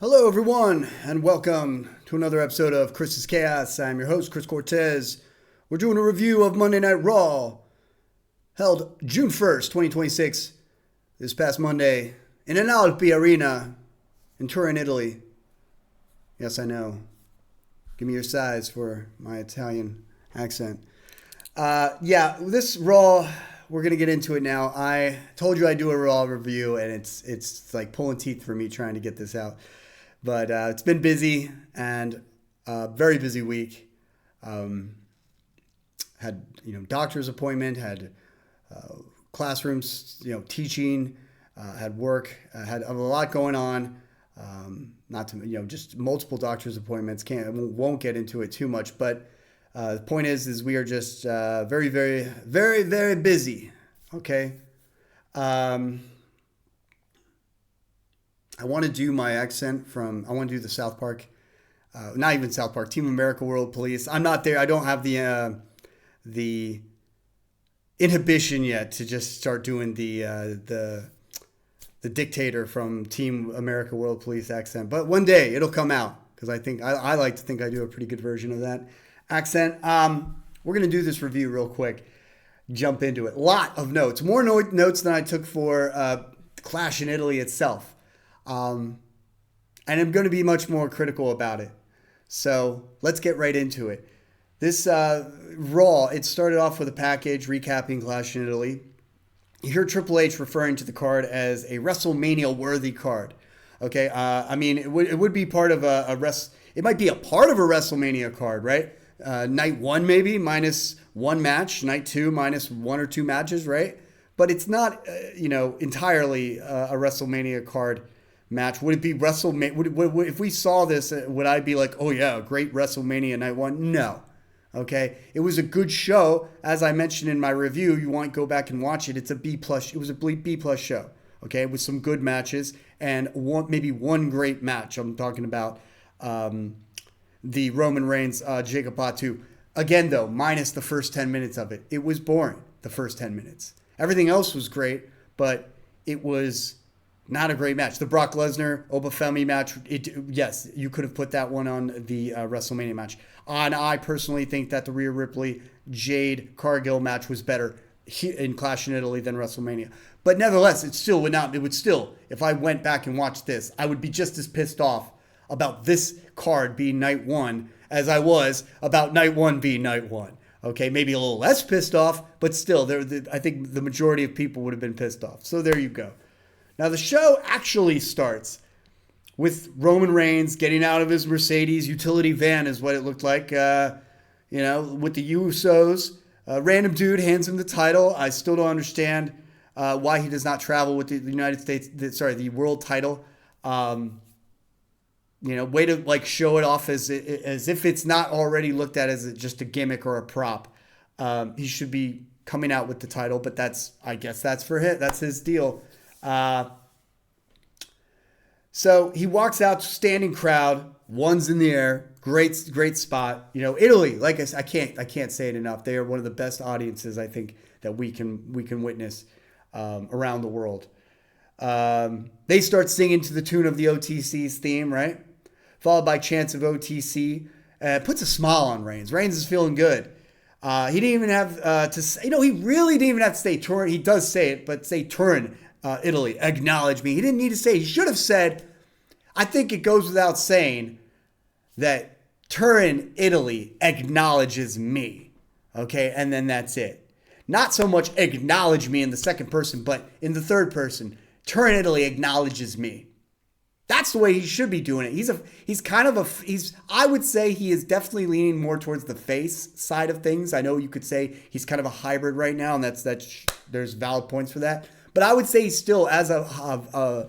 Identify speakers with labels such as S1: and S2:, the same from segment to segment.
S1: Hello, everyone, and welcome to another episode of Chris's Chaos. I'm your host, Chris Cortez. We're doing a review of Monday Night Raw, held June 1st, 2026, this past Monday, in Inalpi Arena in Turin, Italy. Yes, I know. Give me your size for my Italian accent. This Raw, we're going to get into it now. I told you I'd do a Raw review, and it's like pulling teeth for me trying to get this out. But it's been busy and very busy week. Had doctor's appointment, had classrooms, teaching, had work, had a lot going on. Not to just multiple doctor's appointments. Won't get into it too much. But the point is we are just very, very, very, very busy. Okay. I want to do my accent I want to do the South Park, not even South Park, Team America World Police. I'm not there. I don't have the inhibition yet to just start doing the dictator from Team America World Police accent. But one day it'll come out because I like to think I do a pretty good version of that accent. We're going to do this review real quick. Jump into it. Lot of notes. More notes than I took for Clash in Italy itself. And I'm going to be much more critical about it. So let's get right into it. This Raw, it started off with a package recapping Clash in Italy. You hear Triple H referring to the card as a WrestleMania-worthy card. Okay, it would be part of it might be a part of a WrestleMania card, right? Night 1 maybe minus one match. Night 2 minus one or two matches, right? But it's not, entirely a WrestleMania card match. Would it be WrestleMania? If we saw this, would I be like, oh yeah, great WrestleMania night 1? No. Okay. It was a good show. As I mentioned in my review, you want to go back and watch it. It was a B plus show. Okay. With some good matches and maybe one great match. I'm talking about the Roman Reigns, Jacob Fatu. Again, though, minus the first 10 minutes of it. It was boring, the first 10 minutes. Everything else was great, but it was not a great match. The Brock Lesnar, Femi match, yes, you could have put that one on the WrestleMania match. And I personally think that the Rhea Ripley, Jade, Cargill match was better in Clash in Italy than WrestleMania. But nevertheless, if I went back and watched this, I would be just as pissed off about this card being night 1 as I was about night 1 being night 1. Okay, maybe a little less pissed off, but still, I think the majority of people would have been pissed off. So there you go. Now, the show actually starts with Roman Reigns getting out of his Mercedes utility van is what it looked like, with the Usos. Random dude hands him the title. I still don't understand why he does not travel with the United States, the world title. Way to show it off as if it's not already looked at as just a gimmick or a prop. He should be coming out with the title, but I guess that's for him. That's his deal. So he walks out, standing crowd, one's in the air, great spot. Italy, like I can't say it enough. They are one of the best audiences I think that we can witness around the world. They start singing to the tune of the OTC's theme, right? Followed by chants of OTC. Puts a smile on Reigns. Reigns is feeling good. He didn't even have to say, he really didn't even have to say Turin. He does say it, but say Turin, Italy, acknowledge me. He didn't need to say, he should have said, I think it goes without saying that Turin, Italy acknowledges me. Okay, and then that's it. Not so much acknowledge me in the second person, but in the third person, Turin, Italy acknowledges me. That's the way he should be doing it. I would say he is definitely leaning more towards the face side of things. I know you could say he's kind of a hybrid right now, and there's valid points for that. But I would say he's still as a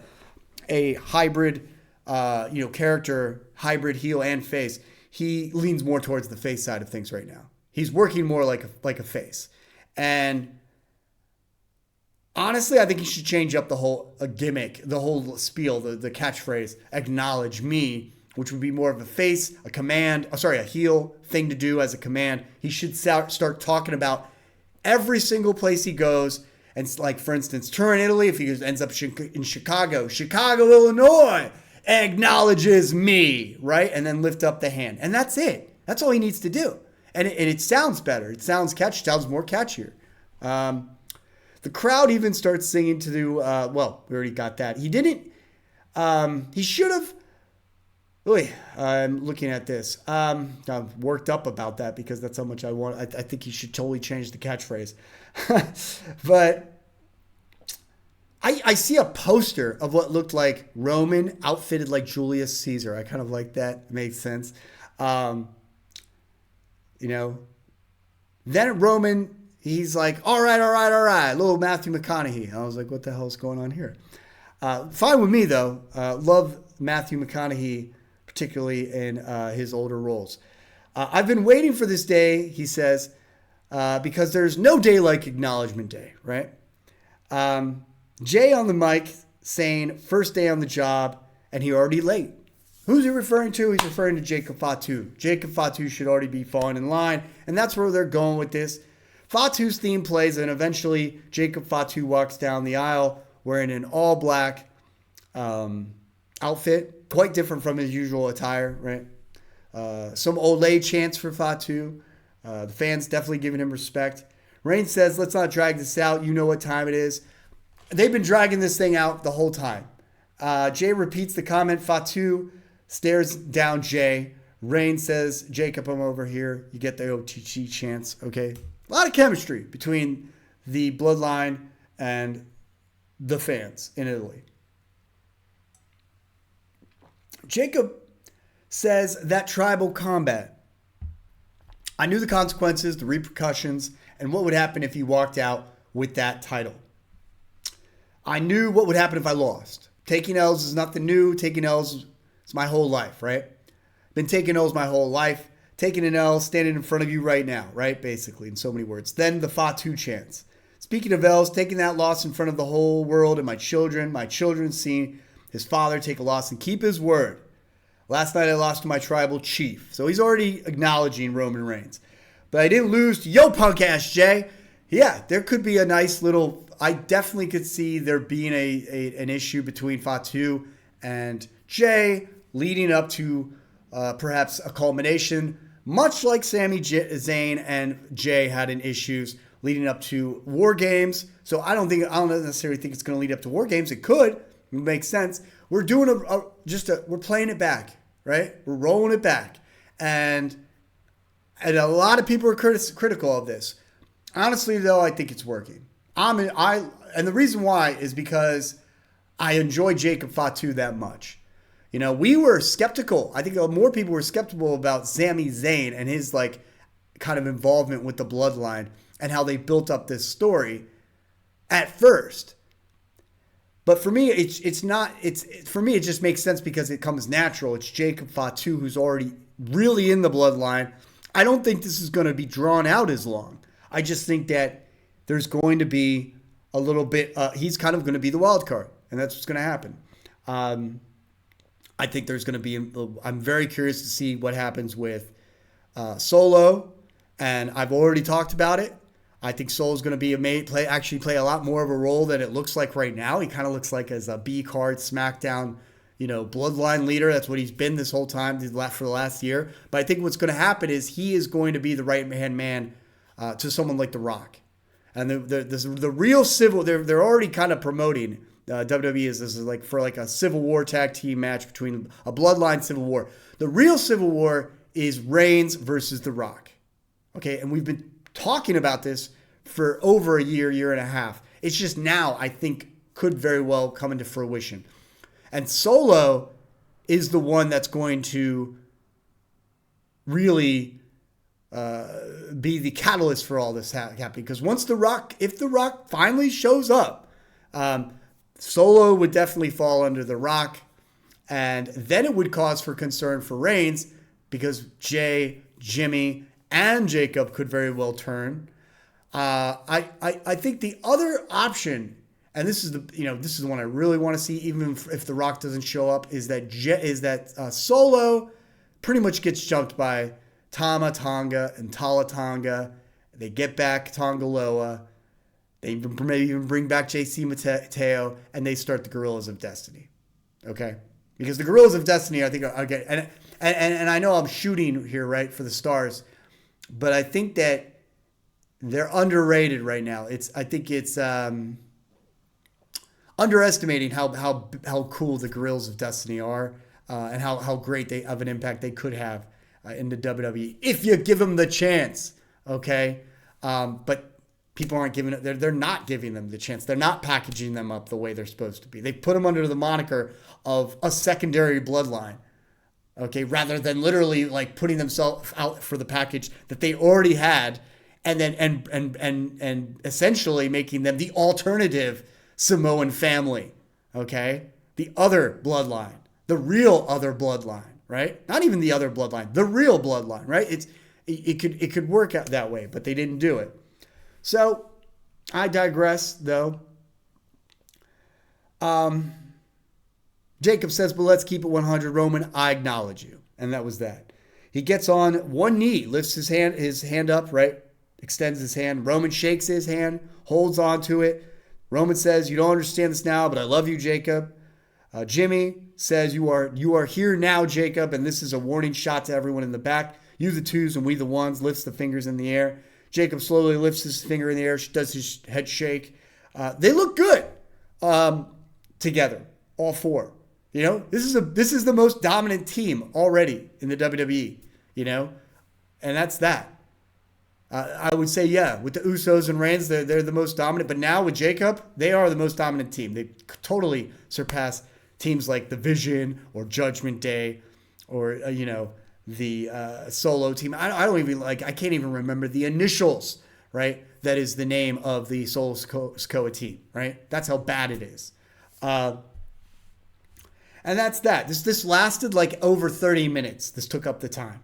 S1: hybrid, character, hybrid heel and face. He leans more towards the face side of things right now. He's working more like a face, and honestly, I think he should change up the whole gimmick, the whole spiel, the catchphrase, acknowledge me, which would be more of a face, a heel thing to do as a command. He should start talking about every single place he goes. And for instance, Turin, Italy, if he ends up in Chicago, Illinois, acknowledges me, right? And then lift up the hand. And that's it. That's all he needs to do. And it sounds better. It sounds catchy. It sounds more catchier. The crowd even starts singing to the, well, we already got that. He didn't, he should have, really, I'm looking at this. I'm worked up about that because that's how much I want. I think he should totally change the catchphrase. But I see a poster of what looked like Roman outfitted like Julius Caesar. I kind of like that. It makes sense. You know, then Roman, he's like, all right. Little Matthew McConaughey. I was like, what the hell's going on here? Fine with me, though. Love Matthew McConaughey, particularly in his older roles. I've been waiting for this day, he says, because there's no day like Acknowledgment Day, right? Jay on the mic saying first day on the job, and he already late. Who's he referring to? He's referring to Jacob Fatu. Jacob Fatu should already be falling in line, and that's where they're going with this. Fatu's theme plays, and eventually Jacob Fatu walks down the aisle wearing an all-black outfit, quite different from his usual attire, right? Some Olay chants for Fatu. The fans definitely giving him respect. Reigns says, let's not drag this out. You know what time it is. They've been dragging this thing out the whole time. Jay repeats the comment. Fatu stares down Jay. Reigns says, Jacob, I'm over here. You get the OTG chants, okay? A lot of chemistry between the Bloodline and the fans in Italy. Jacob says that tribal combat. I knew the consequences, the repercussions, and what would happen if he walked out with that title. I knew what would happen if I lost. Taking L's is nothing new. Taking L's is my whole life, right? Been taking L's my whole life. Taking an L, standing in front of you right now, right? Basically, in so many words. Then the Fatu chants. Speaking of L's, taking that loss in front of the whole world and my children seeing his father take a loss and keep his word. Last night I lost to my tribal chief. So he's already acknowledging Roman Reigns. But I didn't lose to yo punk ass Jay. Yeah, there could be a nice little, I definitely could see there being an issue between Fatu and Jay leading up to perhaps a culmination, much like Sami Zayn and Jay had in issues leading up to War Games. So I don't necessarily think it's going to lead up to War Games. It could. It makes sense. We're doing we're playing it back, right? We're rolling it back. And a lot of people are critical of this. Honestly, though, I think it's working. And the reason why is because I enjoy Jacob Fatu that much. You know, we were skeptical. I think more people were skeptical about Sami Zayn and his like kind of involvement with the Bloodline and how they built up this story at first. But for me, for me, it just makes sense because it comes natural. It's Jacob Fatu who's already really in the Bloodline. I don't think this is going to be drawn out as long. I just think that there's going to be a little bit, he's kind of going to be the wild card, and that's what's going to happen. I think there's going to be, I'm very curious to see what happens with Solo, and I've already talked about it. I think Solo's going to be play a lot more of a role than it looks like right now. He kind of looks like as a B card SmackDown, Bloodline leader. That's what he's been this whole time for the last year. But I think what's going to happen is he is going to be the right-hand man to someone like The Rock. And the real civil, they're already kind of promoting WWE is like for like a Civil War tag team match between a Bloodline Civil War. The real Civil War is Reigns versus The Rock. Okay, and we've been talking about this for over a year and a half. It's just now, I think, could very well come into fruition. And Solo is the one that's going to really be the catalyst for all this happening. Because if The Rock finally shows up, Solo would definitely fall under The Rock. And then it would cause for concern for Reigns because Jay, Jimmy, and Jacob could very well turn. I think the other option, and this is the one I really want to see, even if The Rock doesn't show up, is that Solo pretty much gets jumped by Tama Tonga and Tala Tonga. They get back Tonga Loa. They maybe even bring back JC Mateo, and they start the Guerrillas of Destiny. Okay, Because the Guerrillas of Destiny, I think, are okay. And I know I'm shooting here, right, for the stars, but I think that they're underrated right now. I think it's underestimating how cool the Guerrillas of Destiny are, and how great they of an impact they could have in the WWE if you give them the chance. Okay, but people aren't giving it. They're not giving them the chance. They're not packaging them up the way they're supposed to be. They put them under the moniker of a secondary bloodline. Okay, rather than literally like putting themselves out for the package that they already had, and then and essentially making them the alternative Samoan family. Okay, the other bloodline, the real other bloodline, right? Not even the other bloodline, the real bloodline, right? It could work out that way, but they didn't do it. So I digress, though. Jacob says, but let's keep it 100. Roman, I acknowledge you. And that was that. He gets on one knee, lifts his hand up, right? Extends his hand. Roman shakes his hand, holds on to it. Roman says, you don't understand this now, but I love you, Jacob. Jimmy says, you are here now, Jacob, and this is a warning shot to everyone in the back. You the twos and we the ones, lifts the fingers in the air. Jacob slowly lifts his finger in the air, does his head shake. They look good together, all four. You know, this is the most dominant team already in the WWE, you know, and that's that. I would say, yeah, with the Usos and Reigns, they're the most dominant. But now with Jacob, they are the most dominant team. They totally surpass teams like The Vision or Judgment Day or, the Solo team. I can't even remember the initials, right? That is the name of the Solo Sikoa team, right? That's how bad it is. And that's that. This lasted like over 30 minutes. This took up the time.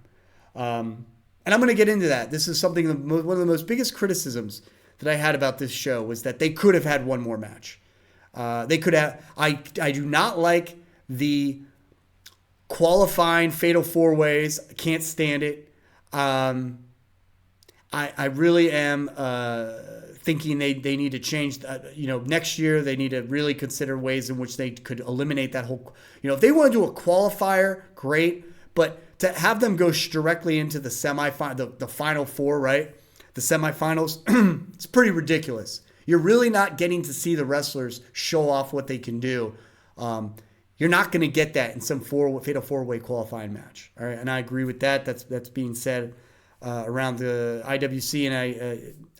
S1: And I'm going to get into that. This is something, one of the most biggest criticisms that I had about this show was that they could have had one more match. They could have. I do not like the qualifying fatal four ways. I can't stand it. I really am thinking they need to change. Next year they need to really consider ways in which they could eliminate that whole. If they want to do a qualifier, great. But to have them go directly into the semifinal, the final four, right? The semifinals, it's pretty ridiculous. You're really not getting to see the wrestlers show off what they can do. You're not going to get that in some fatal four-way qualifying match. All right, and I agree with that. That's being said around the IWC, and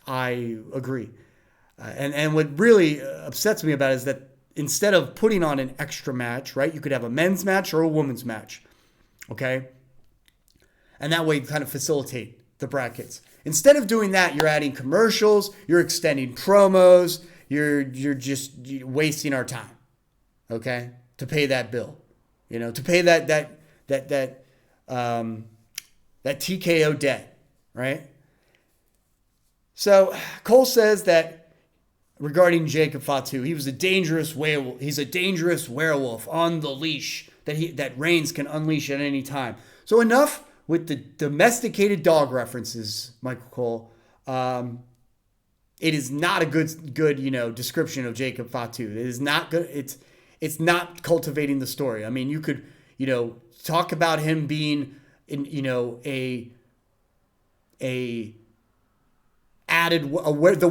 S1: I agree. And what really upsets me about it is that instead of putting on an extra match, right, you could have a men's match or a women's match, okay? And that way you kind of facilitate the brackets. Instead of doing that, you're adding commercials, you're extending promos, you're just wasting our time, okay? To pay that bill, to pay that TKO debt, right? So Cole says that regarding Jacob Fatu, he was a dangerous werewolf. He's a dangerous werewolf on the leash that Reigns can unleash at any time. So enough with the domesticated dog references, Michael Cole. It is not a good description of Jacob Fatu. It is not good. It's not cultivating the story. I mean, you could talk about him being the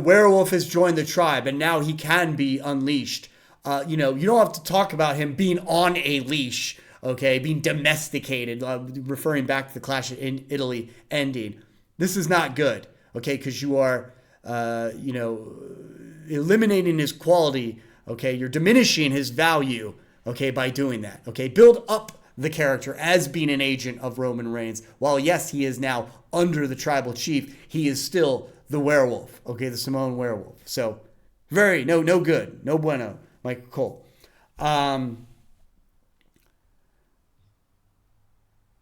S1: werewolf has joined the tribe and now he can be unleashed. You don't have to talk about him being on a leash. Okay, being domesticated, referring back to the Clash in Italy ending. This is not good, okay, because you are, eliminating his quality, okay? You're diminishing his value, okay, by doing that, okay? Build up the character as being an agent of Roman Reigns. While, yes, he is now under the tribal chief, he is still the werewolf, okay, the Samoan werewolf. So, no good, no bueno, Michael Cole.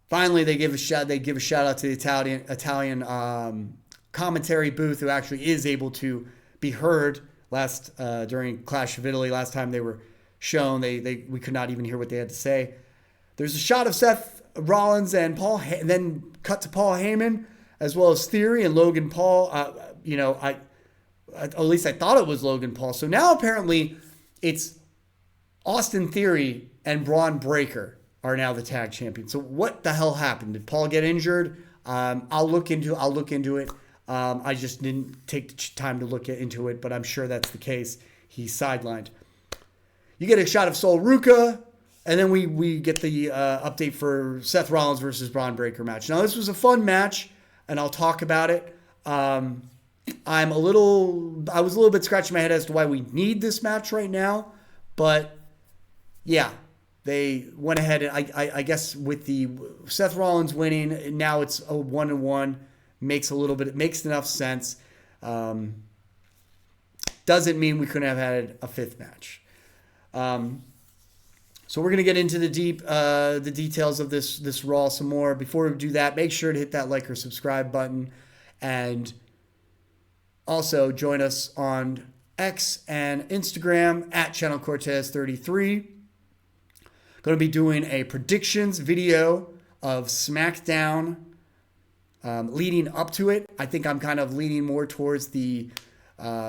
S1: Finally, they give a shout out to the Italian commentary booth, who actually is able to be heard. During Clash of Italy, last time they were shown, we could not even hear what they had to say. There's a shot of Seth Rollins and Paul, and then cut to Paul Heyman, as well as Theory and Logan Paul. At least I thought it was Logan Paul. So now apparently it's Austin Theory and Braun Breaker are now the tag champions. So what the hell happened? Did Paul get injured? I'll look into it. I just didn't take the time to look into it, but I'm sure that's the case. He's sidelined. You get a shot of Sol Ruca, and then we get the update for Seth Rollins versus Braun Breaker match. Now, this was a fun match, and I'll talk about it. I was a little bit scratching my head as to why we need this match right now, but yeah, they went ahead and I guess with the Seth Rollins winning, now it's a 1-1. Makes enough sense. Doesn't mean we couldn't have had a fifth match. So we're going to get into the details of this Raw some more. Before we do that, make sure to hit that like or subscribe button. And also join us on X and Instagram at Channel Cortez 33. Going to be doing a predictions video of SmackDown leading up to it. I think I'm kind of leaning more towards the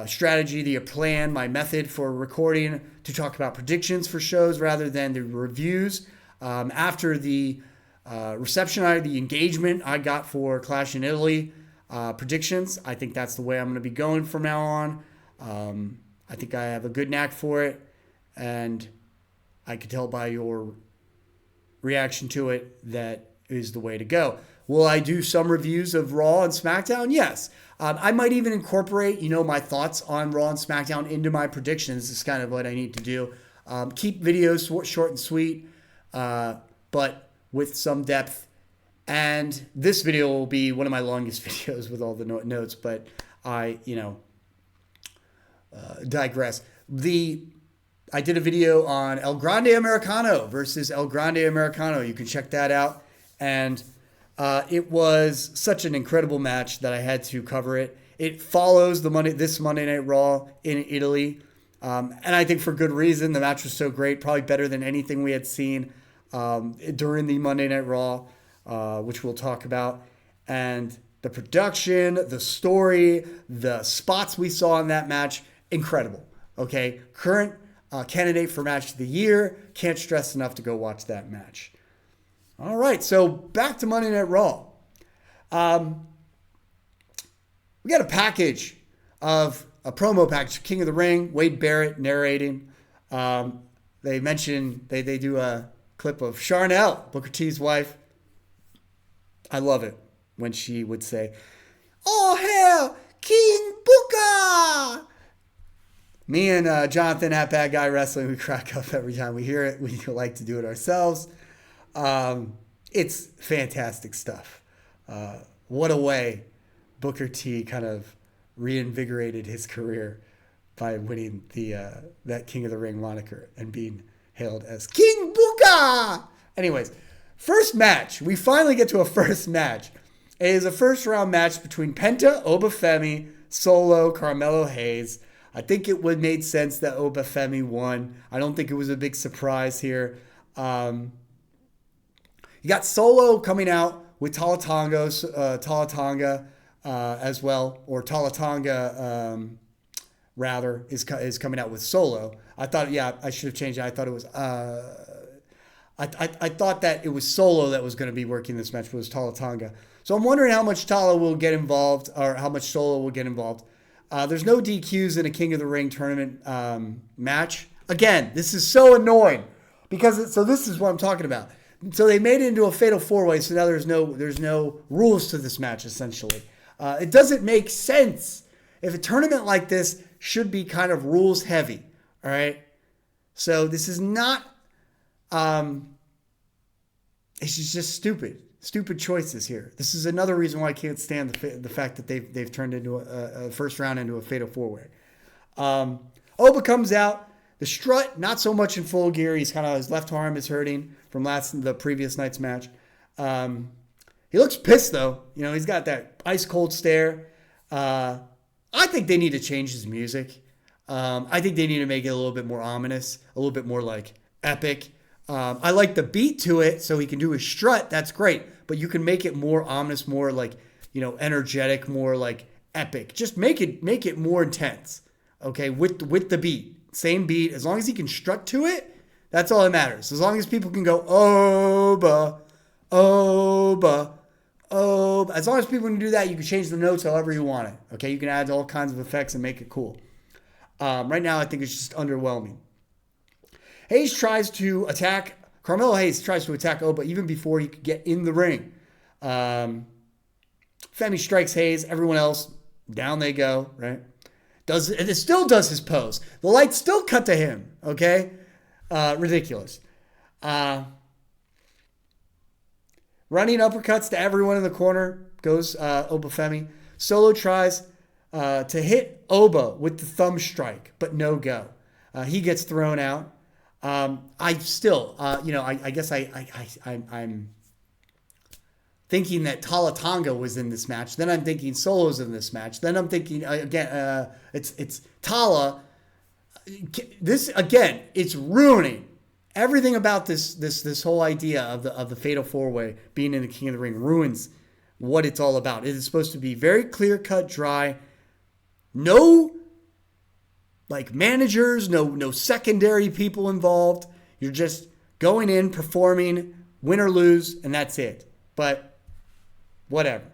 S1: strategy, the plan, my method for recording to talk about predictions for shows rather than the reviews. After the reception, the engagement I got for Clash in Italy predictions, I think that's the way I'm going to be going from now on. I think I have a good knack for it, and I could tell by your reaction to it that is the way to go. Will I do some reviews of Raw and SmackDown? Yes. I might even incorporate, my thoughts on Raw and SmackDown into my predictions. This is kind of what I need to do. Keep videos short and sweet, but with some depth. And this video will be one of my longest videos with all the notes, but I, digress. I did a video on El Grande Americano versus El Grande Americano. You can check that out. And it was such an incredible match that I had to cover it. It follows this Monday Night Raw in Italy. And I think for good reason. The match was so great, probably better than anything we had seen during the Monday Night Raw, which we'll talk about. And the production, the story, the spots we saw in that match, incredible. Okay, current candidate for match of the year. Can't stress enough to go watch that match. All right, so back to Monday Night Raw. We got a package of a promo package, King of the Ring, Wade Barrett narrating. They mention, they do a clip of Charnel, Booker T's wife. I love it when she would say, "Oh, hell, King Booker!" Me and Jonathan at Bad Guy Wrestling, we crack up every time we hear it. We like to do it ourselves. It's fantastic stuff. What a way Booker T kind of reinvigorated his career by winning that King of the Ring moniker and being hailed as King Booker. Anyways, first match. We finally get to a first match. It is a first round match between Penta, Femi, Solo, Carmelo Hayes. I think it would made sense that Femi won. I don't think it was a big surprise here. You got Solo coming out with Talatanga as well, or Talatanga rather is coming out with Solo. I thought, I should have changed it. I thought it was I thought that it was Solo that was going to be working this match, but it was Talatanga. So I'm wondering how much Tala will get involved, or how much Solo will get involved. There's no DQs in a King of the Ring tournament match. Again, this is so annoying because this is what I'm talking about. So they made it into a fatal four-way, so now there's no rules to this match, essentially. It doesn't make sense. If a tournament like this should be kind of rules heavy, all right? So this is not, it's just stupid choices here. This is another reason why I can't stand the fact that they've turned into a first round into a fatal four-way. Oba comes out. The strut, not so much in full gear. His left arm is hurting from the previous night's match. He looks pissed though. He's got that ice cold stare. I think they need to change his music. I think they need to make it a little bit more ominous, a little bit more like epic. I like the beat to it, so he can do his strut. That's great, but you can make it more ominous, more like energetic, more like epic. Just make it more intense. Okay, with the beat. Same beat, as long as he can strut to it, That's all that matters. As long as people can go, Oba, Oba, Oba. As long as people can do that, you can change the notes however you want it. Okay, you can add all kinds of effects and make it cool. Right now, I think it's just underwhelming. Hayes tries to attack, Carmelo Hayes tries to attack Oba even before he could get in the ring. Femi strikes Hayes, everyone else, down they go, right? It still does his pose. The lights still cut to him, okay? Ridiculous. Running uppercuts to everyone in the corner goes Oba Femi. Solo tries to hit Oba with the thumb strike, but no go. He gets thrown out. I guess I'm thinking that Tala Tonga was in this match. Then I'm thinking Solo's in this match. Then I'm thinking again, it's Tala. This again, it's ruining everything about this whole idea of the Fatal 4-Way being in the King of the Ring. Ruins what it's all about. It is supposed to be very clear cut, dry. No like managers, no secondary people involved. You're just going in, performing, win or lose, and that's it. But whatever.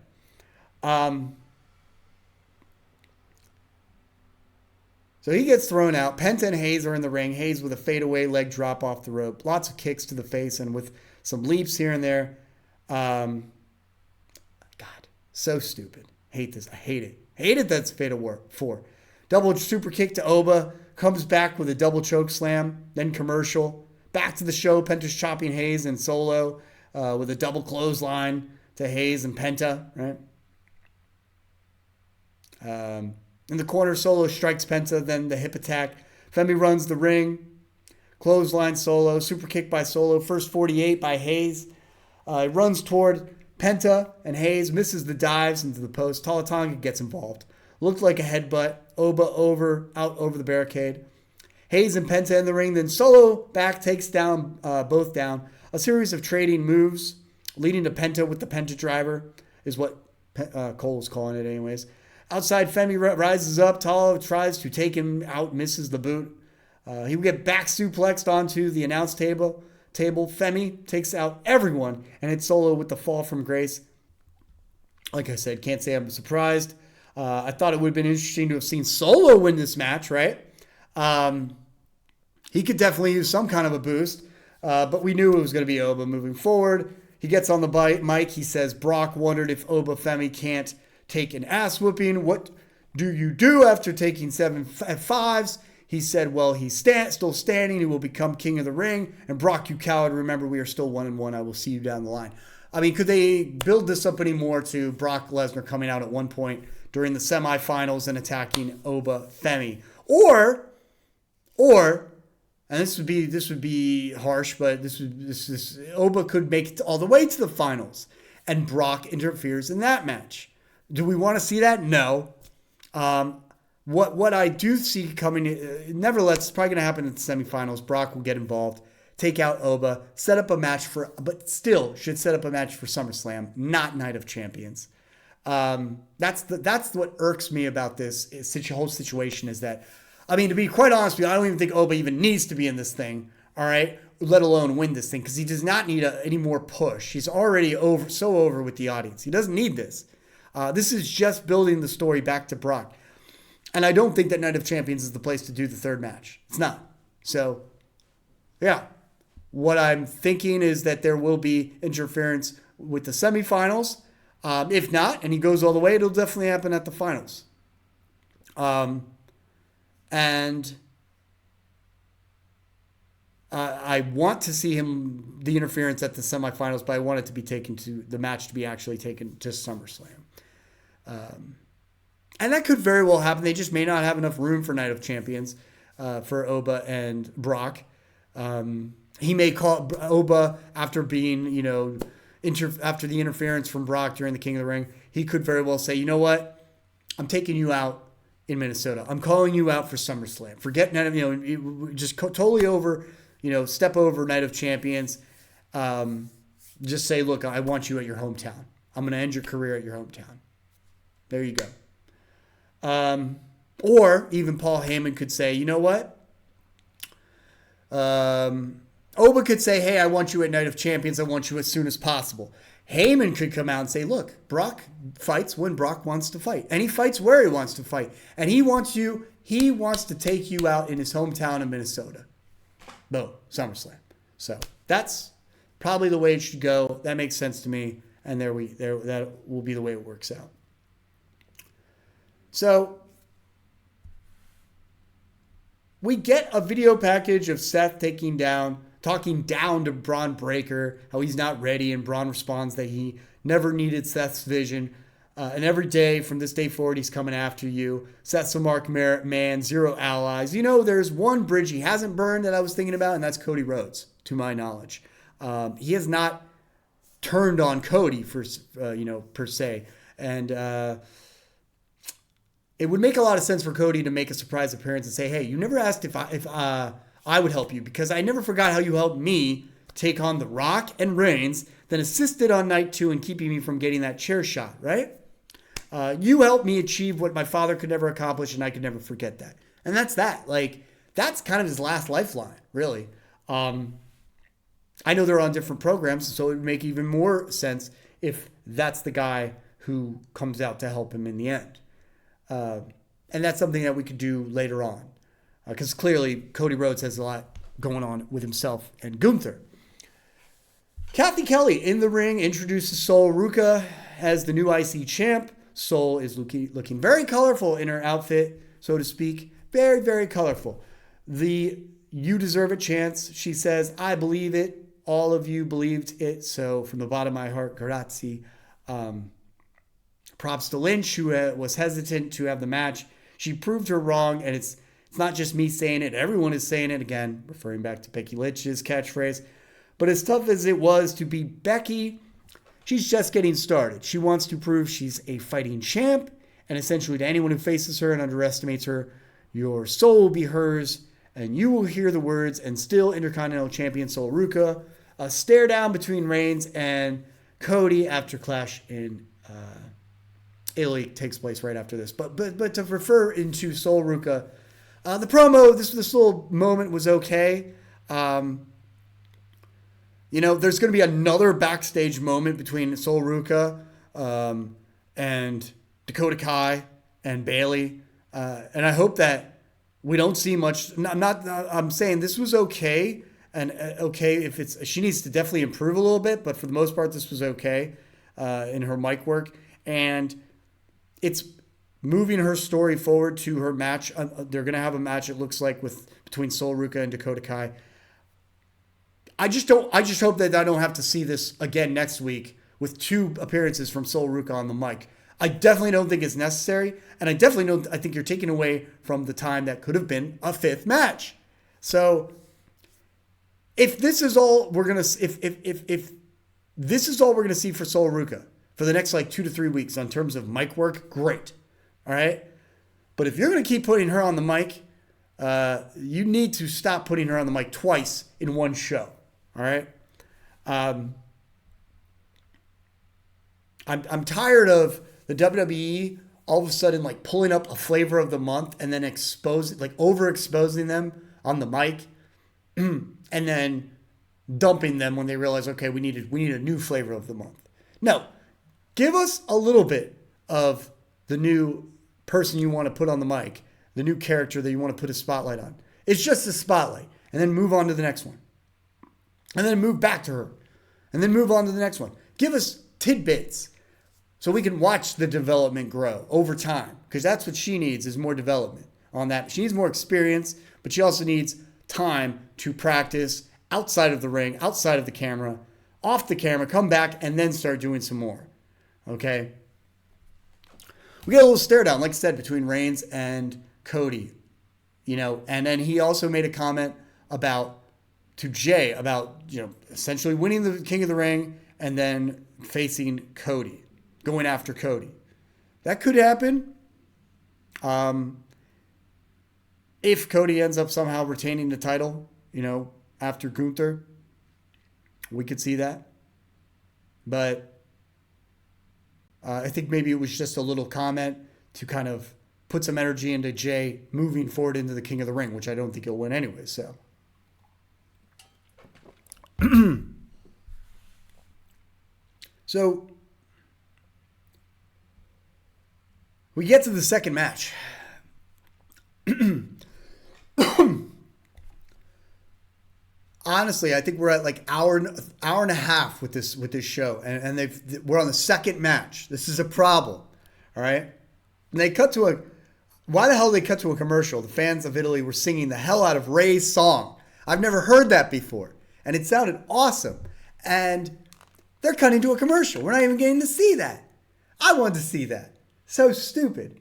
S1: So he gets thrown out. Penta and Hayes are in the ring. Hayes with a fadeaway leg drop off the rope. Lots of kicks to the face and with some leaps here and there. God, so stupid. Hate this. I hate it. Hate it that's Fatal 4. Double super kick to Oba. Comes back with a double choke slam. Then commercial. Back to the show. Penta's chopping Hayes and Solo with a double clothesline to Hayes and Penta. Right. In the corner, Solo strikes Penta. Then the hip attack. Femi runs the ring. Clothesline Solo. Super kick by Solo. First 48 by Hayes. Runs toward Penta and Hayes. Misses the dives into the post. Tala Tonga gets involved. Looked like a headbutt. Oba out over the barricade. Hayes and Penta in the ring. Then Solo back takes down both down. A series of trading moves leading to Penta with the Penta driver is what Cole's calling it anyways. Outside, Femi rises up. Tala tries to take him out, misses the boot. He will get back suplexed onto the announce table. Femi takes out everyone and hits Solo with the fall from grace. Like I said, can't say I'm surprised. I thought it would have been interesting to have seen Solo win this match, right? He could definitely use some kind of a boost, but we knew it was going to be Oba moving forward. He gets on the mic. He says, Brock wondered if Oba Femi can't take an ass whooping. What do you do after taking 7 5s? He said, well, he's still standing. He will become king of the ring. And Brock, you coward, remember we are still 1-1. I will see you down the line. I mean, could they build this up any more to Brock Lesnar coming out at one point during the semifinals and attacking Oba Femi? Or, and this would be harsh, but this Oba could make it all the way to the finals, and Brock interferes in that match. Do we want to see that? No. What I do see coming, nevertheless, it's probably going to happen in the semifinals. Brock will get involved, take out Oba, set up a match but still should set up a match for SummerSlam, not Night of Champions. That's what irks me about this whole situation is that, I mean, to be quite honest with you, I don't even think Oba even needs to be in this thing, all right, let alone win this thing, because he does not need any more push. He's already so over with the audience. He doesn't need this. This is just building the story back to Brock. And I don't think that Night of Champions is the place to do the third match. It's not. So, yeah. What I'm thinking is that there will be interference with the semifinals. If not, and he goes all the way, it'll definitely happen at the finals. And I want to see the interference at the semifinals, but I want it to be the match to be actually taken to SummerSlam. And that could very well happen. They just may not have enough room for Night of Champions for Oba and Brock. He may call Oba after being, after the interference from Brock during the King of the Ring. He could very well say, you know what? I'm taking you out in Minnesota. I'm calling you out for SummerSlam. Forget Night of, just totally over, step over Night of Champions. Just say, look, I want you at your hometown. I'm going to end your career at your hometown. There you go. Or even Paul Heyman could say, you know what? Oba could say, hey, I want you at Night of Champions. I want you as soon as possible. Heyman could come out and say, look, Brock fights when Brock wants to fight. And he fights where he wants to fight. And he wants to take you out in his hometown of Minnesota. Boom, SummerSlam. So that's probably the way it should go. That makes sense to me. And that will be the way it works out. So we get a video package of Seth talking down to Bron Breakker, how he's not ready, and Bron responds that he never needed Seth's vision. And every day from this day forward, he's coming after you. Seth's a marked man, zero allies. There's one bridge he hasn't burned that I was thinking about, and that's Cody Rhodes, to my knowledge. He has not turned on Cody per se. And it would make a lot of sense for Cody to make a surprise appearance and say, hey, you never asked if I would help you, because I never forgot how you helped me take on The Rock and Reigns, then assisted on night 2 in keeping me from getting that chair shot, right? You helped me achieve what my father could never accomplish, and I could never forget that. And that's that. That's kind of his last lifeline, really. I know they're on different programs, so it would make even more sense if that's the guy who comes out to help him in the end. And that's something that we could do later on. Because clearly Cody Rhodes has a lot going on with himself and Gunther. Kathy Kelly in the ring introduces Sol Ruca as the new IC champ. Sol is looking very colorful in her outfit, so to speak. Very, very colorful. The "You deserve a chance," she says, "I believe it. All of you believed it. So from the bottom of my heart, grazie." Props to Lynch, who was hesitant to have the match. She proved her wrong, and it's not just me saying it. Everyone is saying it again, referring back to Becky Lynch's catchphrase. But as tough as it was to beat Becky, she's just getting started. She wants to prove she's a fighting champ, and essentially to anyone who faces her and underestimates her, your soul will be hers, and you will hear the words, and still Intercontinental Champion Sol Ruca. A stare down between Reigns and Cody after Clash in Italy takes place right after this. But to refer into Sol Ruca, the promo, this little moment was okay. There's going to be another backstage moment between Sol Ruca and Dakota Kai and Bayley. And I hope that we don't see much. I'm saying this was okay. And okay, if she needs to definitely improve a little bit, but for the most part, this was okay in her mic work. And it's moving her story forward to her match. They're going to have a match, it looks like, between Sol Ruca and Dakota Kai. I just hope that I don't have to see this again next week with 2 appearances from Sol Ruca on the mic. I definitely don't think it's necessary, and I think you're taking away from the time that could have been a 5th match. So if this is all we're gonna if this is all we're gonna see for Sol Ruca for the next 2 to 3 weeks on terms of mic work, great. All right. But if you're going to keep putting her on the mic, you need to stop putting her on the mic twice in one show. All right. I'm tired of the WWE all of a sudden pulling up a flavor of the month and then overexposing them on the mic and then dumping them when they realize, okay, we need a new flavor of the month. No, give us a little bit of the new person you want to put on the mic, the new character that you want to put a spotlight on. It's just a spotlight. And then move on to the next one. And then move back to her. And then move on to the next one. Give us tidbits so we can watch the development grow over time. Because that's what she needs, is more development on that. She needs more experience, but she also needs time to practice outside of the ring, outside of the camera, off the camera, come back, and then start doing some more. Okay? We get a little stare down, like I said, between Reigns and Cody. And then he also made a comment to Jay about, essentially winning the King of the Ring and then facing Cody, going after Cody. That could happen. If Cody ends up somehow retaining the title, after Gunther, we could see that. But I think maybe it was just a little comment to kind of put some energy into Jay moving forward into the King of the Ring, which I don't think he'll win anyway. So So we get to the second match. Honestly, I think we're at like hour and a half with this show, and we're on the second match. This is a problem, all right? And they cut to why the hell did they cut to a commercial? The fans of Italy were singing the hell out of Ray's song. I've never heard that before, and it sounded awesome. And they're cutting to a commercial. We're not even getting to see that. I wanted to see that. So stupid.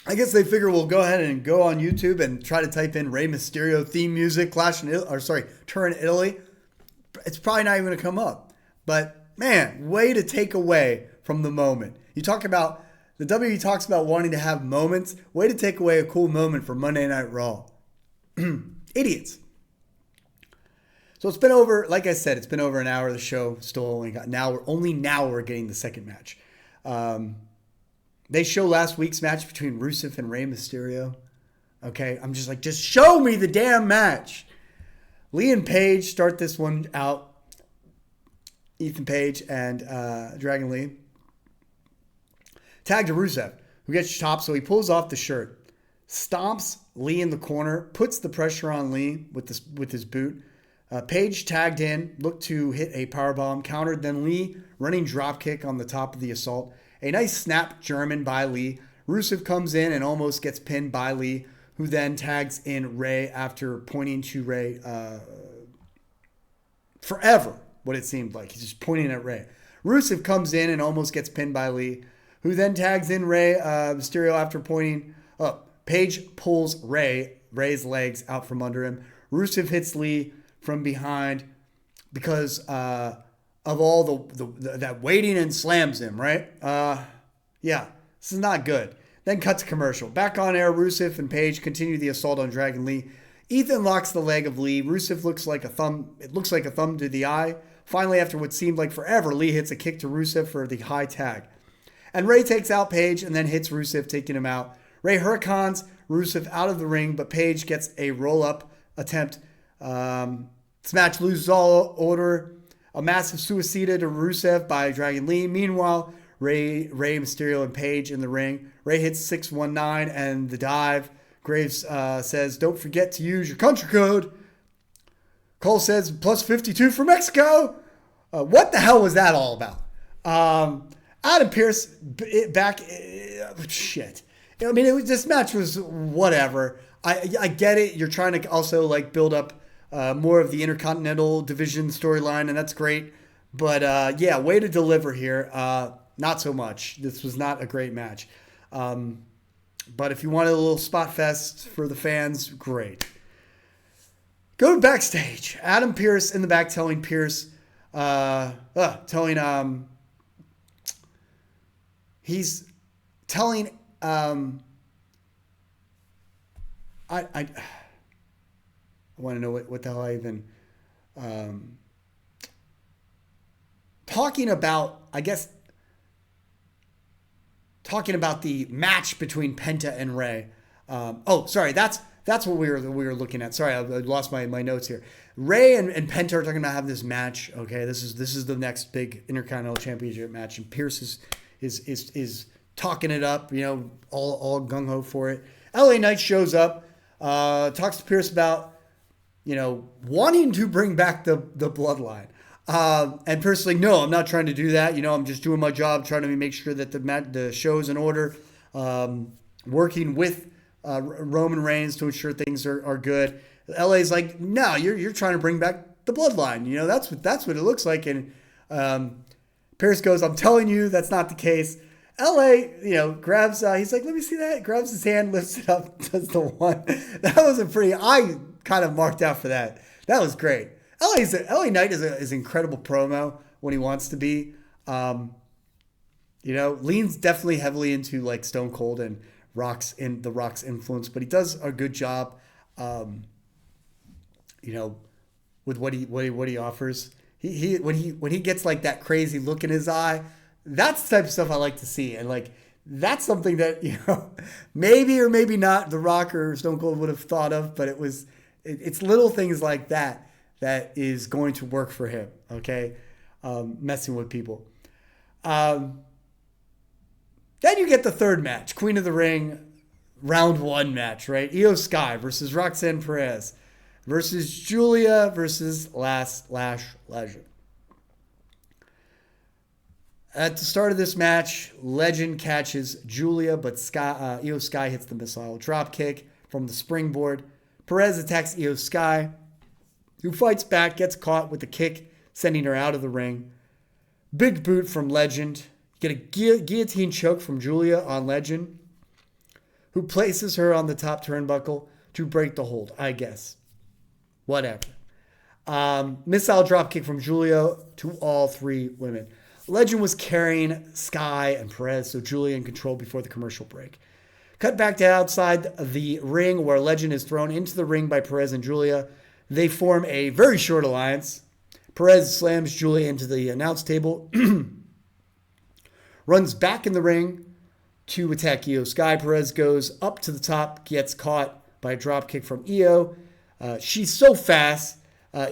S1: I guess they figure we'll go ahead and go on YouTube and try to type in Rey Mysterio theme music, Turin, Italy. It's probably not even going to come up. But, man, way to take away from the moment. You talk about, the WWE talks about wanting to have moments. Way to take away a cool moment for Monday Night Raw. Idiots. So it's been over, like I said, it's been over an hour of the show. Still only got, now we're getting the second match. They show last week's match between Rusev and Rey Mysterio. Okay, I'm just like, just show me the damn match. Lee and Paige start this one out. Ethan Page and Dragon Lee. Tag to Rusev, who gets chopped, so he pulls off the shirt. Stomps Lee in the corner, puts the pressure on Lee with his boot. Page tagged in, looked to hit a powerbomb, countered, then Lee running dropkick on the top of the assault. A nice snap German by Lee. Rusev comes in and almost gets pinned by Lee, who then tags in Rey after pointing to Rey forever, what it seemed like. He's just pointing at Rey. Rusev comes in and almost gets pinned by Lee, who then tags in Rey Mysterio after pointing up. Page pulls Rey's legs out from under him. Rusev hits Lee from behind because of all that waiting and slams him, right? Yeah, this is not good. Then cut to commercial. Back on air, Rusev and Page continue the assault on Dragon Lee. Ethan locks the leg of Lee. Rusev looks like a thumb. It looks like a thumb to the eye. Finally, after what seemed like forever, Lee hits a kick to Rusev for the high tag. And Rey takes out Page and then hits Rusev, taking him out. Rey hurricanes Rusev out of the ring, but Page gets a roll-up attempt. This match loses all order. A massive suicida to Rusev by Dragon Lee. Meanwhile, Rey Mysterio, and Page in the ring. Rey hits 619 and the dive. Graves says, don't forget to use your country code. Cole says, plus 52 for Mexico. What the hell was that all about? Adam Pearce back. Shit. I mean, this match was whatever. I get it. You're trying to also like build up more of the Intercontinental Division storyline, and that's great. But yeah, way to deliver here. Not so much. This was not a great match. But if you wanted a little spot fest for the fans, great. Go to backstage. Adam Pearce in the back telling Pearce, he's telling, I want to know what the hell I even, talking about the match between Penta and Rey. Sorry, that's what we were looking at. Sorry, I lost my notes here. Rey and Penta are talking about having this match. Okay, this is the next big Intercontinental Championship match, and Pearce is talking it up. You know, all gung ho for it. LA Knight shows up, talks to Pearce about wanting to bring back the Bloodline. And Pearce is like, no, I'm not trying to do that. I'm just doing my job, trying to make sure that the show is in order. Working with Roman Reigns to ensure things are good. LA's like, no, you're trying to bring back the Bloodline. That's what it looks like. And Pearce goes, I'm telling you, that's not the case. LA, grabs, he's like, let me see that. Grabs his hand, lifts it up, does the one. That was I kind of marked out for that. That was great. LA Knight is an incredible promo when he wants to be. Leans definitely heavily into like Stone Cold and Rock's influence, but he does a good job. With what he offers. He when he gets like that crazy look in his eye, that's the type of stuff I like to see, and like that's something that maybe or maybe not The Rock or Stone Cold would have thought of, but it was It's little things like that is going to work for him, okay? Messing with people. Then you get the third match, Queen of the Ring, round 1 match, right? Io Sky versus Roxanne Perez versus Giulia versus Lash Legend. At the start of this match, Legend catches Giulia, but Io Sky hits the missile dropkick from the springboard. Perez attacks Io Sky, who fights back, gets caught with the kick, sending her out of the ring. Big boot from Legend. Get a guillotine choke from Giulia on Legend, who places her on the top turnbuckle to break the hold, I guess. Whatever. Missile dropkick from Giulia to all 3 women. Legend was carrying Sky and Perez, so Giulia in control before the commercial break. Cut back to outside the ring where Legend is thrown into the ring by Perez and Giulia. They form a very short alliance. Perez slams Giulia into the announce table, runs back in the ring to attack Io Sky. Perez goes up to the top, gets caught by a dropkick from Io. She's so fast.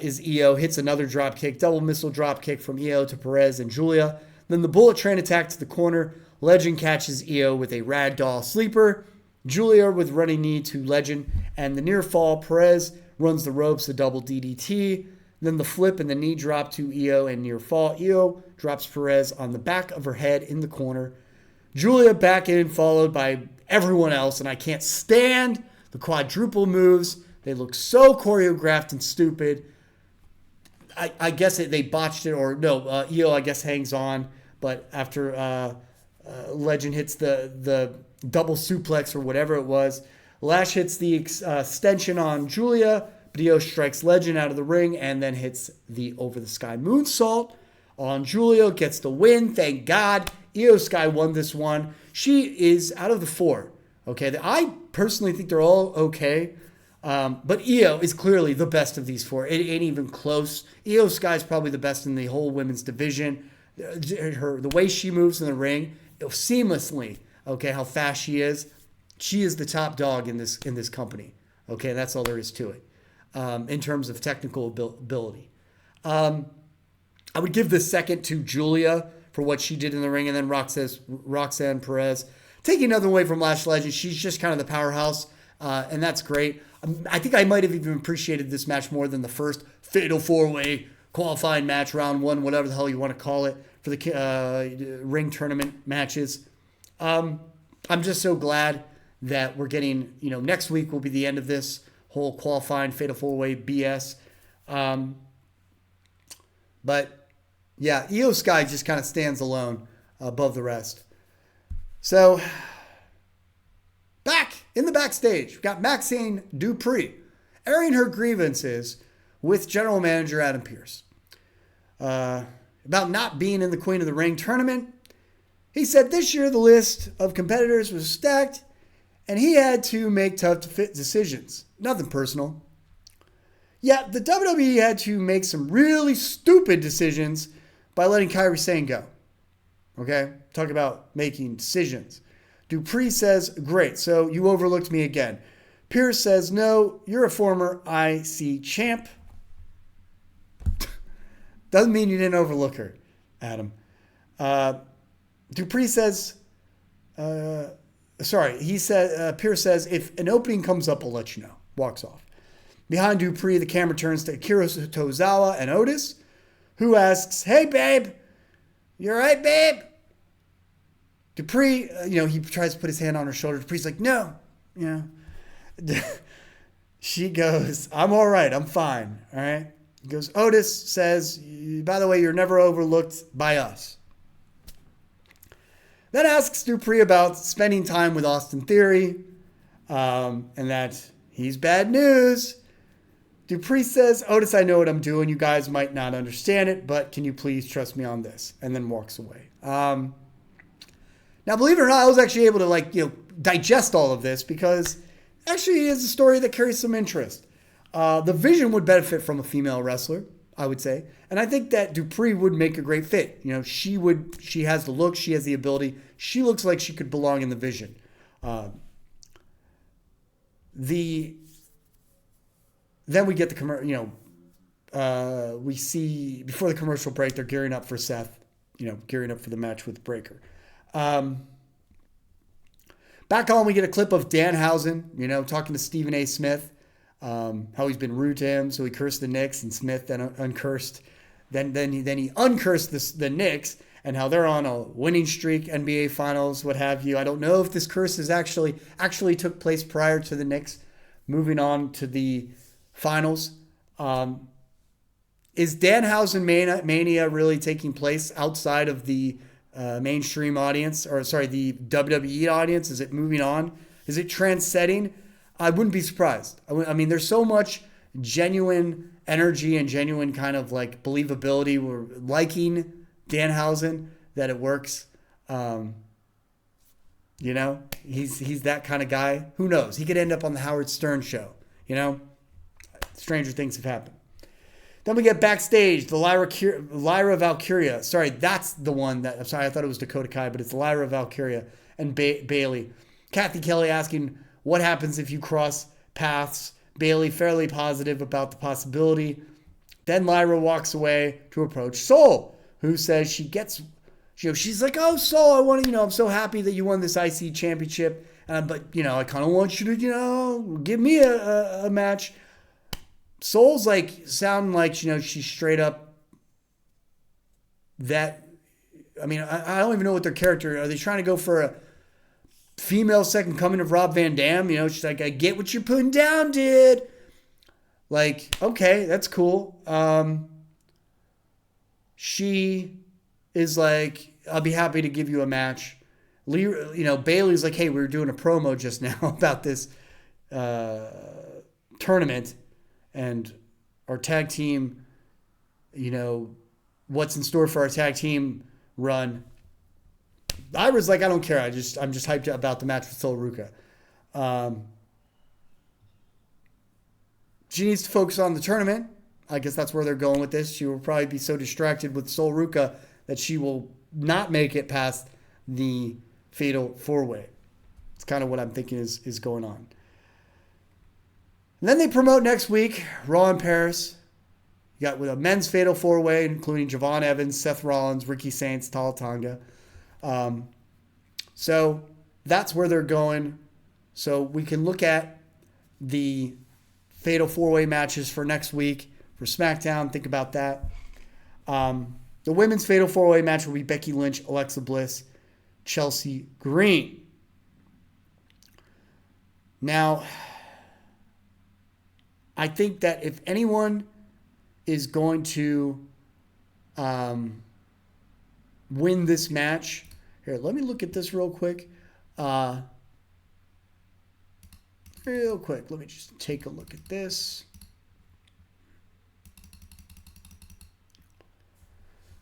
S1: Is Io, hits another drop kick, double missile drop kick from Io to Perez and Giulia. Then the bullet train attack to the corner. Legend catches Io with a ragdoll sleeper. Giulia with running knee to Legend and the near fall. Perez runs the ropes, a double DDT. Then the flip and the knee drop to Io and near fall. Io drops Perez on the back of her head in the corner. Giulia back in, followed by everyone else, and I can't stand the quadruple moves. They look so choreographed and stupid. I guess they botched it, or no, Io, I guess, hangs on. But after Legend hits the double suplex or whatever it was, Lash hits the extension on Giulia, but Io strikes Legend out of the ring and then hits the over-the-sky moonsault on Giulia, gets the win. Thank God. Io Sky won this one. She is out of the 4. Okay, I personally think they're all okay. But Io is clearly the best of these 4. It ain't even close. Io Sky is probably the best in the whole women's division. The way she moves in the ring, seamlessly. Okay, how fast she is. She is the top dog in this company. Okay, that's all there is to it. In terms of technical ability, I would give the second to Giulia for what she did in the ring, and then Roxanne Perez. Taking nothing away from Lash Legend, she's just kind of the powerhouse, and that's great. I think I might have even appreciated this match more than the first Fatal 4-Way qualifying match, round 1, whatever the hell you want to call it, for the ring tournament matches. I'm just so glad that we're getting, next week will be the end of this whole qualifying Fatal 4-Way BS. But yeah, Io Sky just kind of stands alone above the rest. So, back in the backstage, we've got Maxine Dupree airing her grievances with General Manager Adam Pearce about not being in the Queen of the Ring tournament. He said this year the list of competitors was stacked and he had to make tough decisions. Nothing personal. Yet the WWE had to make some really stupid decisions by letting Kairi Sane go. Okay? Talk about making decisions. Dupree says, great, so you overlooked me again. Pearce says, no, you're a former IC champ. Doesn't mean you didn't overlook her, Adam. Dupree says, Pearce says, if an opening comes up, I'll let you know. Walks off. Behind Dupree, the camera turns to Akira Tozawa and Otis, who asks, hey, babe, you all right, babe? Dupree, he tries to put his hand on her shoulder. Dupree's like, no, She goes, I'm all right. I'm fine. All right. He goes, Otis says, by the way, you're never overlooked by us. Then asks Dupree about spending time with Austin Theory and that he's bad news. Dupree says, Otis, I know what I'm doing. You guys might not understand it, but can you please trust me on this? And then walks away. Now, believe it or not, I was actually able to digest all of this because actually it's a story that carries some interest. The Vision would benefit from a female wrestler, I would say. And I think that Dupree would make a great fit. She has the look, she has the ability. She looks like she could belong in the Vision. The then we get we see before the commercial break, they're gearing up for Seth, gearing up for the match with Breakker. Back on, we get a clip of Danhausen, talking to Stephen A. Smith, how he's been rude to him, so he cursed the Knicks, and Smith then uncursed. Then he uncursed the Knicks, and how they're on a winning streak, NBA Finals, what have you. I don't know if this curse is actually took place prior to the Knicks moving on to the finals. Is Danhausen mania really taking place outside of the mainstream audience, the WWE audience? Is it moving on? Is it transcending? I wouldn't be surprised. I mean, there's so much genuine energy and genuine kind of like believability. We're liking Danhausen that it works. He's that kind of guy. Who knows? He could end up on the Howard Stern show. Stranger things have happened. Then we get backstage, the Lyra Valkyria. Sorry, that's the one that, I'm sorry, I thought it was Dakota Kai, but it's Lyra Valkyria and Bailey. Kathy Kelly asking, what happens if you cross paths? Bailey fairly positive about the possibility. Then Lyra walks away to approach Soul, who says she's like, oh, Soul, I'm so happy that you won this IC championship. But I kind of want you to, give me a match. Soul's sounding like, she's straight up that. I mean, I don't even know what their character. Are they trying to go for a female second coming of Rob Van Dam? She's like, I get what you're putting down, dude. Okay, that's cool. She is like, I'll be happy to give you a match. Bailey's like, hey, we were doing a promo just now about this tournament. And our tag team, what's in store for our tag team run. Lyra's like, I don't care. I'm just hyped about the match with Sol Ruca. She needs to focus on the tournament. I guess that's where they're going with this. She will probably be so distracted with Sol Ruca that she will not make it past the Fatal 4-Way. It's kind of what I'm thinking is going on. And then they promote next week, Raw in Paris. You got with a men's Fatal 4-Way, including Javon Evans, Seth Rollins, Ricky Saints, Talatanga. So that's where they're going. So we can look at the Fatal 4-Way matches for next week for SmackDown. Think about that. The women's Fatal 4-Way match will be Becky Lynch, Alexa Bliss, Chelsea Green. Now, I think that if anyone is going to win this match, here, let me look at this real quick. Let me just take a look at this.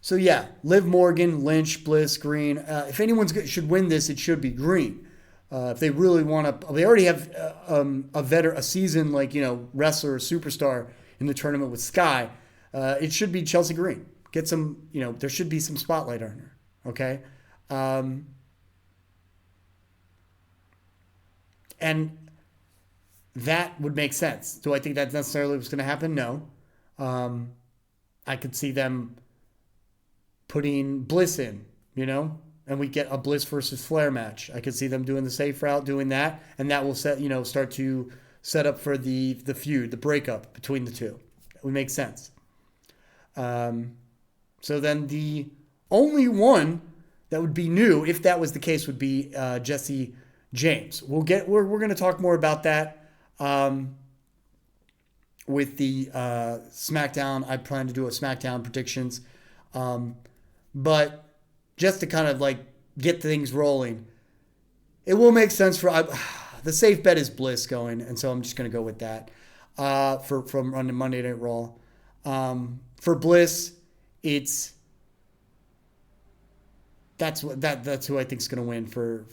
S1: So yeah, Liv Morgan, Lynch, Bliss, Green. If anyone should win this, it should be Green. If they really want to, they already have a seasoned wrestler or superstar in the tournament with Sky. It should be Chelsea Green. Get some, there should be some spotlight on her. Okay, and that would make sense. Do I think that necessarily was going to happen? No. I could see them putting Bliss in, and we get a Bliss versus Flair match. I could see them doing the safe route, doing that, and that will start to set up for the feud, the breakup between the two. It would make sense. So then the only one that would be new, if that was the case, would be Jesse James. We're going to talk more about that with the SmackDown. I plan to do a SmackDown predictions, but just to kind of get things rolling, it will make sense for the safe bet is Bliss going, and so I'm just going to go with that from Monday Night Raw. For Bliss, that's who I think is going to win for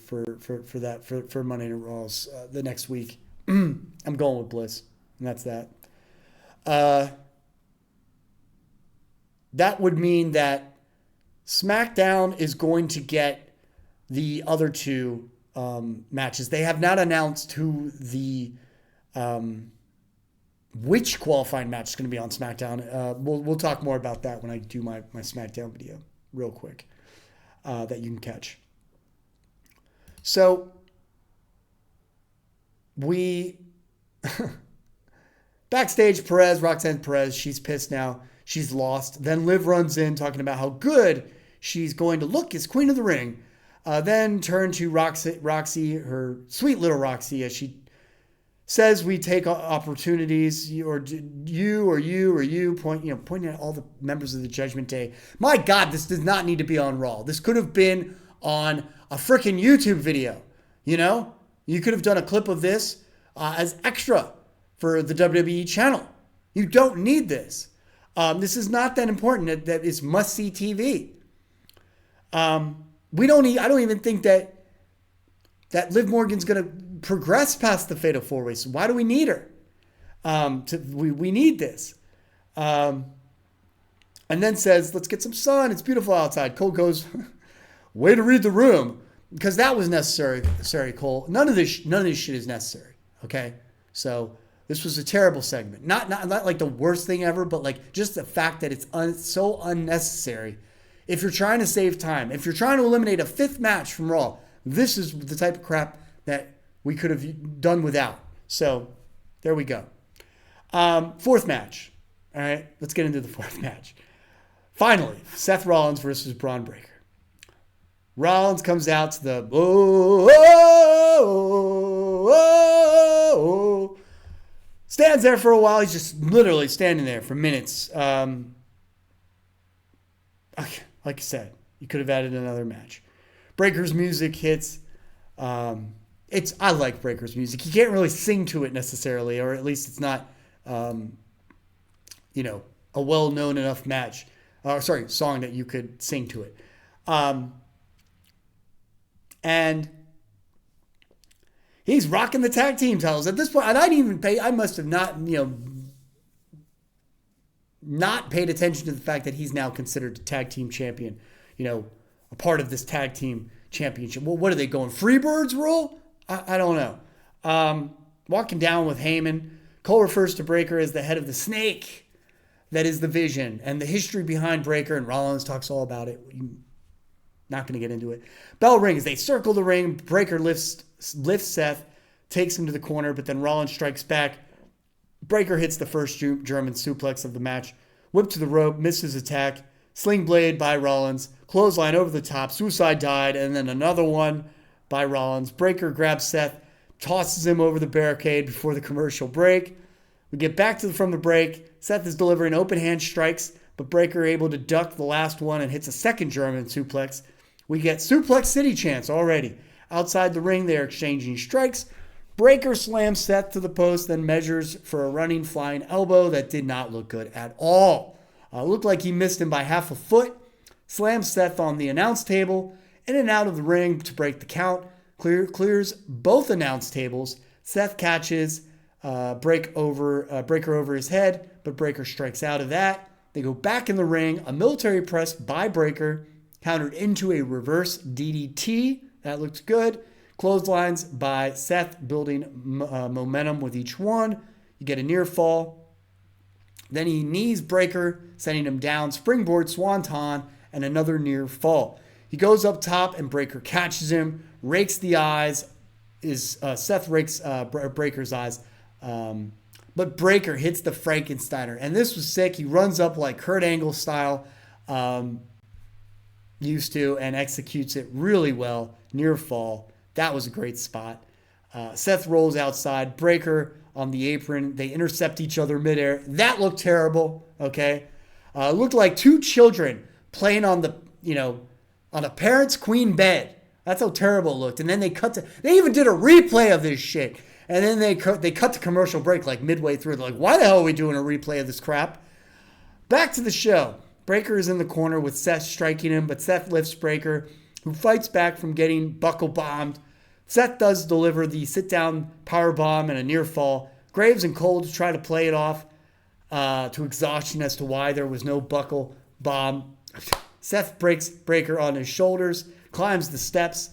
S1: Monday Night Raws the next week. I'm going with Bliss, and that's that. That would mean that SmackDown is going to get the other two matches. They have not announced who the which qualifying match is going to be on SmackDown. We'll talk more about that when I do my SmackDown video real quick that you can catch. So we backstage, Roxanne Perez, she's pissed now. She's lost. Then Liv runs in talking about how good she's going to look as Queen of the Ring. Then turn to Roxy, her sweet little Roxy, as she says we take opportunities, pointing at all the members of the Judgment Day. My God, this does not need to be on Raw. This could have been on a freaking YouTube video. You could have done a clip of this as extra for the WWE channel. You don't need this. This is not that important. That it's must-see TV. I don't even think that Liv Morgan's going to progress past the Fatal 4-Way. So why do we need her? We need this. And then says, let's get some sun. It's beautiful outside. Cole goes, way to read the room. Because that was necessary, Cole. None of this shit is necessary. Okay? So this was a terrible segment. Not like the worst thing ever, but like just the fact that it's so unnecessary. If you're trying to save time, if you're trying to eliminate a fifth match from Raw, this is the type of crap that we could have done without. So there we go. Fourth match. All right, let's get into the fourth match. Finally, Seth Rollins versus Bron Breakker. Rollins comes out to the stands there for a while. He's just literally standing there for minutes. Like I said, you could have added another match. Breaker's music hits. I like Breaker's music. You can't really sing to it necessarily, or at least it's not, a well-known enough song that you could sing to it. And he's rocking the tag team titles at this point. And I must have not paid attention to the fact that he's now considered a tag team champion, a part of this tag team championship. Well, what are they going? Freebirds rule? I don't know. Walking down with Heyman. Cole refers to Breakker as the head of the snake that is the Vision and the history behind Breakker, and Rollins talks all about it. Not going to get into it. Bell rings. They circle the ring. Breakker lifts Seth, takes him to the corner, but then Rollins strikes back. Breakker hits the first German suplex of the match. Whip to the rope, misses attack. Sling blade by Rollins. Clothesline over the top. Suicide dive, and then another one by Rollins. Breakker grabs Seth, tosses him over the barricade before the commercial break. We get back from the break. Seth is delivering open hand strikes, but Breakker able to duck the last one and hits a second German suplex. We get Suplex City chants already. Outside the ring, they're exchanging strikes. Breakker slams Seth to the post, then measures for a running flying elbow that did not look good at all. Looked like he missed him by half a foot. Slams Seth on the announce table, in and out of the ring to break the count. Clears both announce tables. Seth catches Breakker over his head, but Breakker strikes out of that. They go back in the ring. A military press by Breakker, countered into a reverse DDT. That looks good. Clotheslines by Seth, building momentum with each one. You get a near fall. Then he knees Breakker, sending him down. Springboard, swanton, and another near fall. He goes up top, and Breakker catches him, rakes the eyes. Seth rakes Breaker's eyes. But Breakker hits the Frankensteiner. And this was sick. He runs up like Kurt Angle style. Used to, and executes it really well. Near fall. That was a great spot. Seth rolls outside. Breakker on the apron. They intercept each other midair. That looked terrible. Okay. Looked like two children playing on a parent's queen bed. That's how terrible it looked. And then they even did a replay of this shit. And then they cut the commercial break like midway through. They're like, why the hell are we doing a replay of this crap? Back to the show. Breakker is in the corner with Seth striking him, but Seth lifts Breakker, who fights back from getting buckle bombed. Seth does deliver the sit-down power bomb and a near fall. Graves and Cole try to play it off to exhaustion as to why there was no buckle bomb. Seth breaks Breakker on his shoulders, climbs the steps,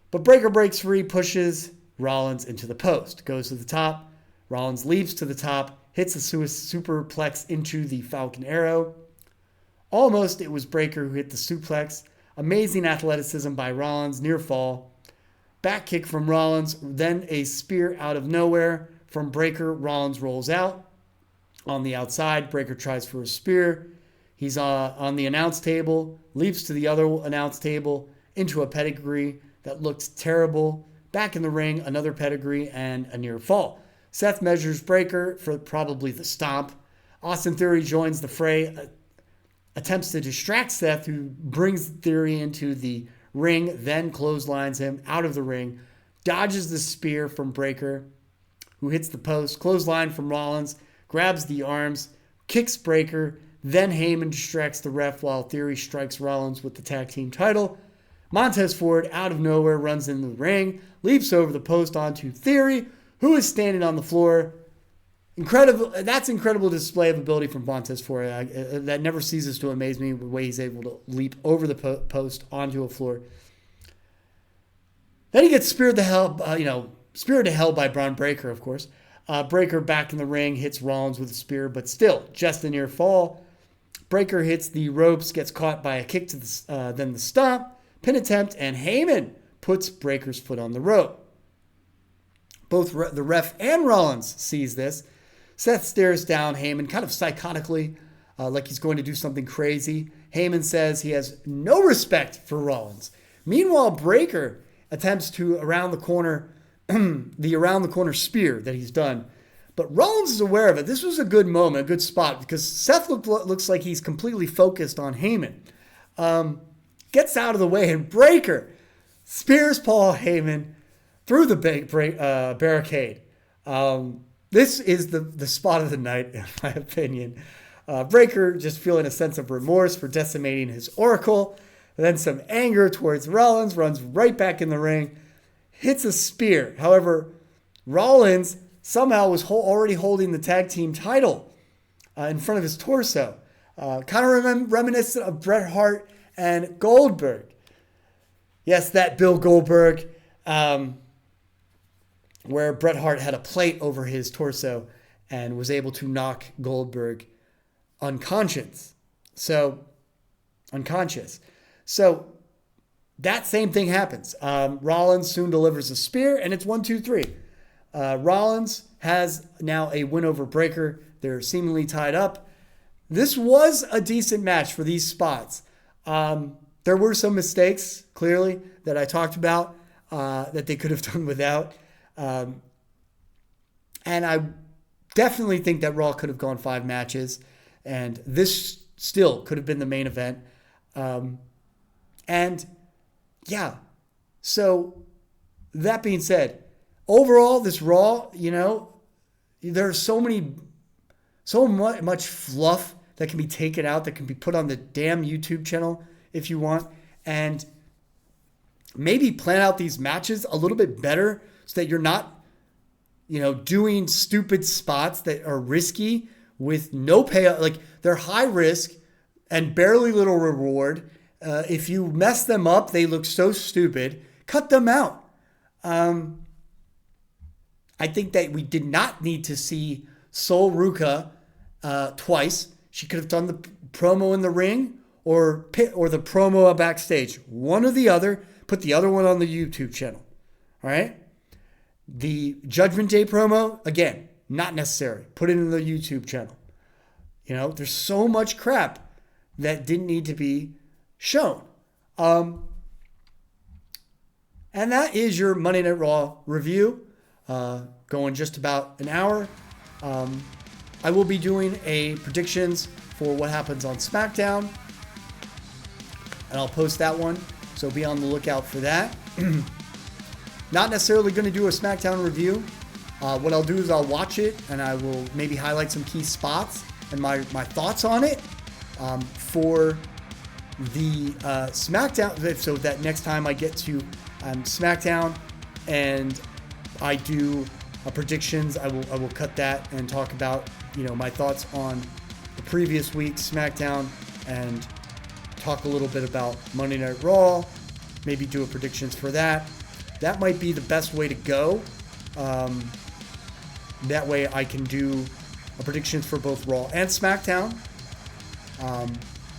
S1: but Breakker breaks free, pushes Rollins into the post. Goes to the top. Rollins leaps to the top, hits a superplex into the Falcon Arrow. Almost it was Breakker who hit the suplex. Amazing athleticism by Rollins, near fall. Back kick from Rollins, then a spear out of nowhere from Breakker. Rollins rolls out. On the outside, Breakker tries for a spear. He's on the announce table, leaps to the other announce table into a pedigree that looked terrible. Back in the ring, another pedigree and a near fall. Seth measures Breakker for probably the stomp. Austin Theory joins the fray, attempts to distract Seth, who brings Theory into the ring, then clotheslines him out of the ring, dodges the spear from Breakker, who hits the post, clothesline from Rollins, grabs the arms, kicks Breakker, then Heyman distracts the ref while Theory strikes Rollins with the tag team title. Montez Ford, out of nowhere, runs into the ring, leaps over the post onto Theory, who is standing on the floor. Incredible! That's incredible display of ability from Montez Ford. That never ceases to amaze me, the way he's able to leap over the post onto a floor. Then he gets speared to hell by Bron Breakker, of course. Breakker back in the ring, hits Rollins with a spear, but still just a near fall. Breakker hits the ropes, gets caught by a kick to then the stomp, pin attempt, and Heyman puts Breakker's foot on the rope. Both the ref and Rollins sees this. Seth stares down Heyman kind of psychotically, like he's going to do something crazy. Heyman says he has no respect for Rollins. Meanwhile, Breakker attempts to around the corner spear that he's done. But Rollins is aware of it. This was a good moment, a good spot, because Seth looks like he's completely focused on Heyman. Gets out of the way, and Breakker spears Paul Heyman through the barricade. This is the spot of the night, in my opinion. Breakker just feeling a sense of remorse for decimating his Oracle, and then some anger towards Rollins, runs right back in the ring, hits a spear. However, Rollins somehow was already holding the tag team title in front of his torso. Kind of reminiscent of Bret Hart and Goldberg. Yes, that Bill Goldberg, where Bret Hart had a plate over his torso and was able to knock Goldberg unconscious. So that same thing happens. Rollins soon delivers a spear, and it's 1, 2, 3. Rollins has now a win over Breakker. They're seemingly tied up. This was a decent match for these spots. There were some mistakes, clearly, that I talked about that they could have done without. And I definitely think that Raw could have gone 5 matches, and this still could have been the main event. And yeah, so that being said, overall, this Raw, there's so much fluff that can be taken out, that can be put on the damn YouTube channel if you want, and maybe plan out these matches a little bit better so that you're not, doing stupid spots that are risky with no payout. Like, they're high risk and barely little reward. If you mess them up, they look so stupid. Cut them out. I think that we did not need to see Sol Ruka twice. She could have done the promo in the ring or the promo backstage. One or the other. Put the other one on the YouTube channel. All right? The Judgment Day promo, again, not necessary. Put it in the YouTube channel. There's so much crap that didn't need to be shown. And that is your Monday Night Raw review. Going just about an hour. I will be doing a predictions for what happens on SmackDown. And I'll post that one. So be on the lookout for that. Not necessarily going to do a SmackDown review. What I'll do is I'll watch it and I will maybe highlight some key spots and my thoughts on it for the SmackDown. So that next time I get to SmackDown and I do predictions, I will cut that and talk about my thoughts on the previous week's SmackDown and talk a little bit about Monday Night Raw. Maybe do a predictions for that. That might be the best way to go. That way I can do predictions for both Raw and SmackDown.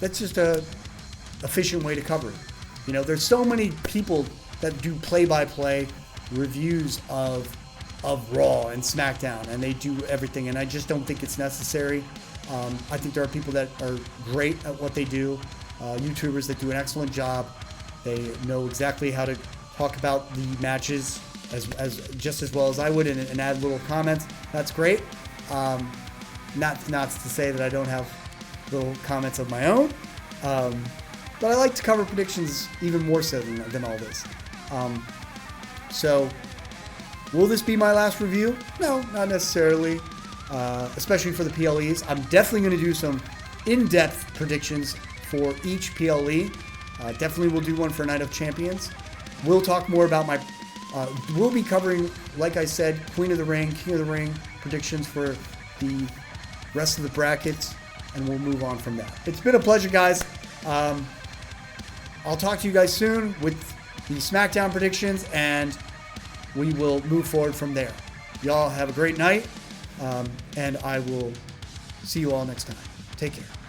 S1: That's just a efficient way to cover it. You know, there's so many people that do play-by-play reviews of Raw and SmackDown, and they do everything, and I just don't think it's necessary. I think there are people that are great at what they do, YouTubers that do an excellent job. They know exactly how to talk about the matches as just as well as I would, and add little comments. That's great. Not to say that I don't have little comments of my own, but I like to cover predictions even more so than all this. So, will this be my last review? No, not necessarily, especially for the PLEs. I'm definitely going to do some in-depth predictions for each PLE. Definitely will do one for Night of Champions. We'll talk more about my... we'll be covering, like I said, Queen of the Ring, King of the Ring predictions for the rest of the brackets, and we'll move on from that. It's been a pleasure, guys. I'll talk to you guys soon with the SmackDown predictions, and we will move forward from there. Y'all have a great night, and I will see you all next time. Take care.